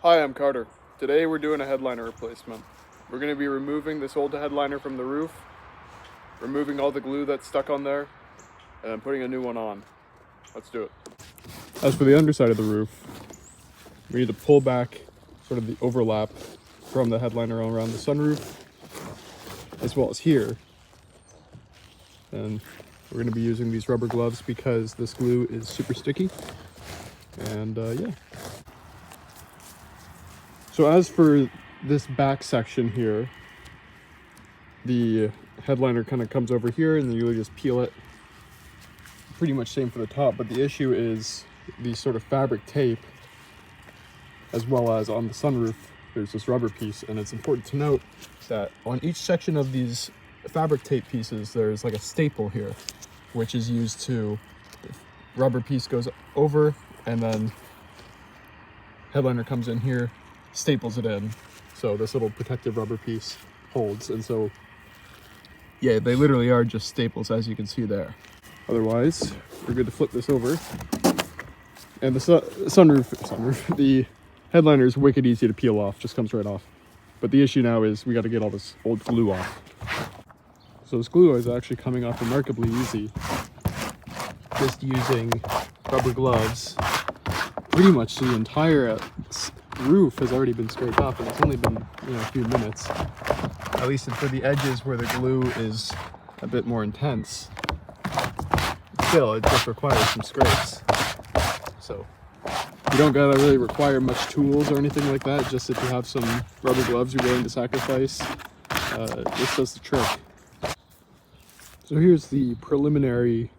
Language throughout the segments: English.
Hi, I'm Carter. Today we're doing a headliner replacement. We're going to be removing this old headliner from the roof, removing all the glue that's stuck on there, and then putting a new one on. Let's do it. As for the underside of the roof, we need to pull back sort of the overlap from the headliner around the sunroof, as well as here. And we're going to be using these rubber gloves because this glue is super sticky. And yeah. So as for this back section here, the headliner kind of comes over here and then you just peel it. Pretty much same for the top, but the issue is the sort of fabric tape, as well as on the sunroof, there's this rubber piece, and it's important to note that on each section of these fabric tape pieces, there's like a staple here, which is used to, rubber piece goes over, and then headliner comes in here, staples it in, so this little protective rubber piece holds. And so yeah, they literally are just staples, as you can see there. Otherwise, we're good to flip this over, and the sunroof, the headliner is wicked easy to peel off, just comes right off. But the issue now is we got to get all this old glue off. So this glue is actually coming off remarkably easy, just using rubber gloves. Pretty much the entire roof has already been scraped off, and it's only been, a few minutes. At least for the edges where the glue is a bit more intense. Still, it just requires some scrapes. So you don't gotta really require much tools or anything like that. Just if you have some rubber gloves you're willing to sacrifice, this does the trick. So here's the preliminary,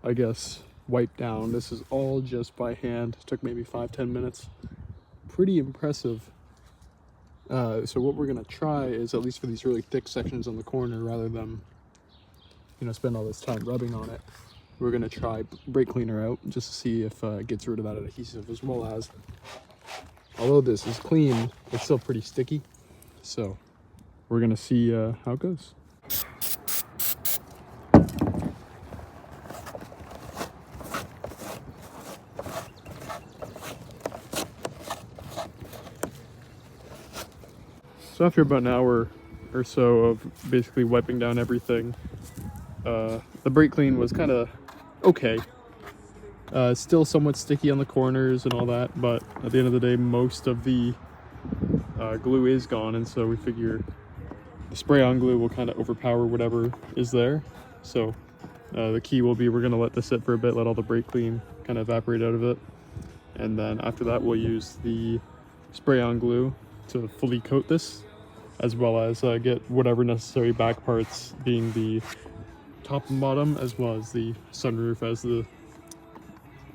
I guess, wipe down. This is all just by hand. It took maybe 5-10 minutes. Pretty impressive. So what we're gonna try is, at least for these really thick sections on the corner, rather than spend all this time rubbing on it, we're gonna try brake cleaner out just to see if it gets rid of that adhesive, as well as, although this is clean, it's still pretty sticky. So we're gonna see how it goes. So after about an hour or so of basically wiping down everything, the brake clean was kind of okay. Still somewhat sticky on the corners and all that, but at the end of the day, most of the glue is gone, and so we figure the spray-on glue will kind of overpower whatever is there. So the key will be, we're going to let this sit for a bit, let all the brake clean kind of evaporate out of it, and then after that we'll use the spray-on glue to fully coat this, as well as get whatever necessary back parts, being the top and bottom, as well as the sunroof, as the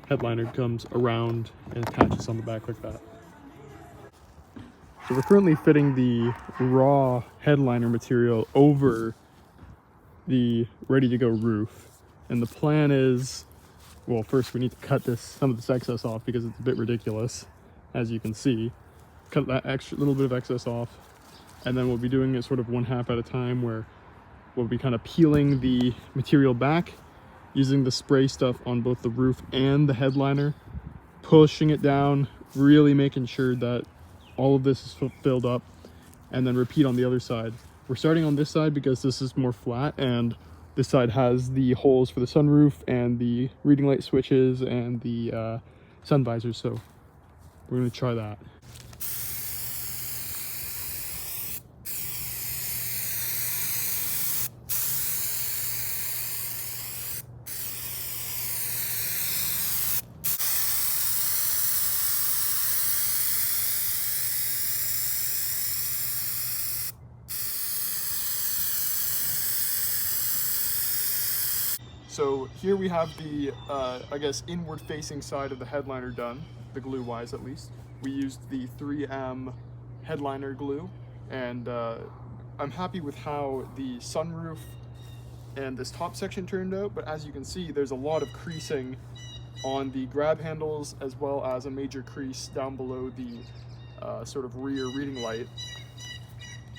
headliner comes around and attaches on the back like that. So we're currently fitting the raw headliner material over the ready-to-go roof, and the plan is, well, first we need to cut some of this excess off because it's a bit ridiculous, as you can see. Cut that extra little bit of excess off, and then we'll be doing it sort of one half at a time, where we'll be kind of peeling the material back, using the spray stuff on both the roof and the headliner, pushing it down, really making sure that all of this is filled up, and then repeat on the other side. We're starting on this side because this is more flat, and this side has the holes for the sunroof and the reading light switches and the sun visors, so we're going to try that. So here we have the, I guess, inward-facing side of the headliner done, the glue-wise at least. We used the 3M headliner glue, and I'm happy with how the sunroof and this top section turned out, but as you can see, there's a lot of creasing on the grab handles, as well as a major crease down below the sort of rear reading light.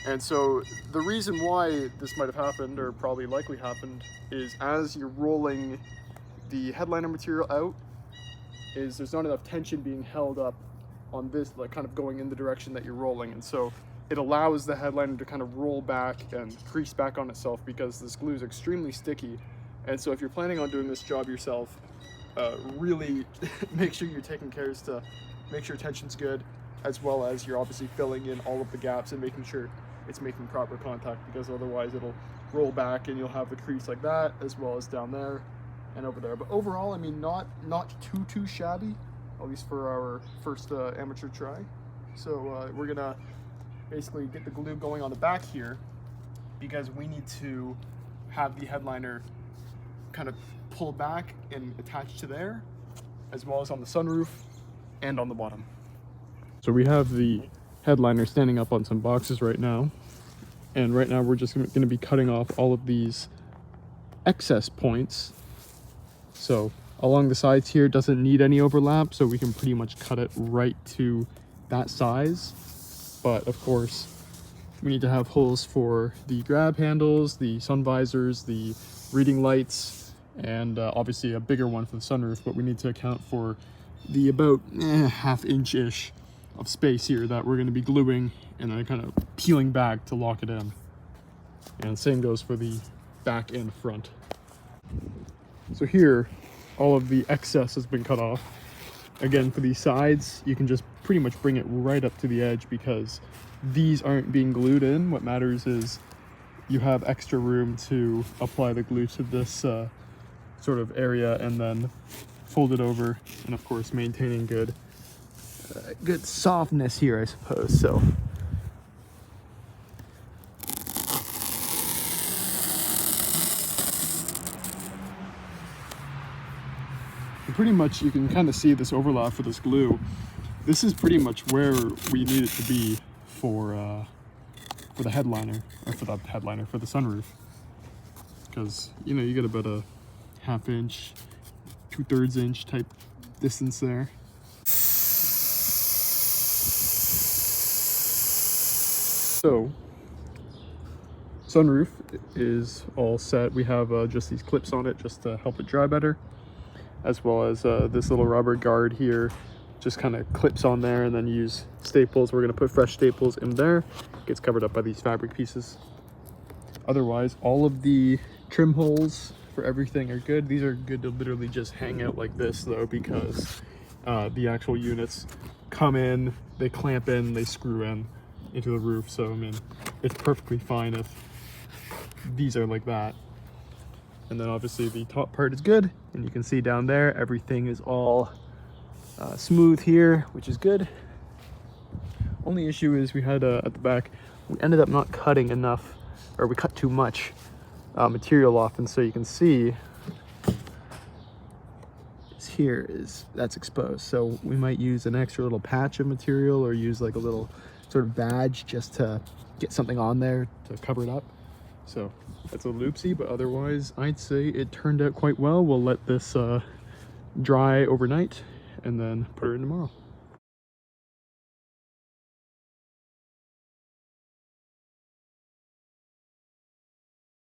And so the reason why this might have happened, or probably likely happened, is as you're rolling the headliner material out, is there's not enough tension being held up on this, like kind of going in the direction that you're rolling. And so it allows the headliner to kind of roll back and crease back on itself, because this glue is extremely sticky. And so if you're planning on doing this job yourself, really make sure you're taking care to make sure tension's good, as well as you're obviously filling in all of the gaps and making sure it's making proper contact, because otherwise it'll roll back and you'll have the crease like that, as well as down there and over there. But overall, I mean, not too shabby, at least for our first amateur try. So we're gonna basically get the glue going on the back here, because we need to have the headliner kind of pull back and attach to there, as well as on the sunroof and on the bottom. So we have the headliner standing up on some boxes right now, and right now we're just going to be cutting off all of these excess points. So along the sides here doesn't need any overlap, so we can pretty much cut it right to that size. But of course we need to have holes for the grab handles, the sun visors, the reading lights, and obviously a bigger one for the sunroof. But we need to account for the about ½ inch-ish of space here that we're going to be gluing and then kind of peeling back to lock it in. And same goes for the back and front. So here, all of the excess has been cut off. Again, for these sides, you can just pretty much bring it right up to the edge, because these aren't being glued in. What matters is you have extra room to apply the glue to this sort of area, and then fold it over, and of course maintaining good softness here, I suppose. So and pretty much you can kind of see this overlap for this glue. This is pretty much where we need it to be for the headliner, or for the headliner, for the sunroof, because you know, you get about a ½ inch, 2/3 inch type distance there. So sunroof is all set. We have just these clips on it just to help it dry better, as well as this little rubber guard here just kind of clips on there, and then use staples. We're going to put fresh staples in there. It gets covered up by these fabric pieces. Otherwise, all of the trim holes for everything are good. These are good to literally just hang out like this though, because the actual units come in, they clamp in, they screw in into the roof. So I mean, it's perfectly fine if these are like that. And then obviously the top part is good, and you can see down there everything is all smooth here, which is good. Only issue is we had at the back, we ended up not cutting enough, or we cut too much material off, and so you can see that's exposed. So we might use an extra little patch of material, or use like a little sort of badge just to get something on there to cover it up. So that's a loopsie, but otherwise I'd say it turned out quite well. We'll let this dry overnight and then put her in tomorrow.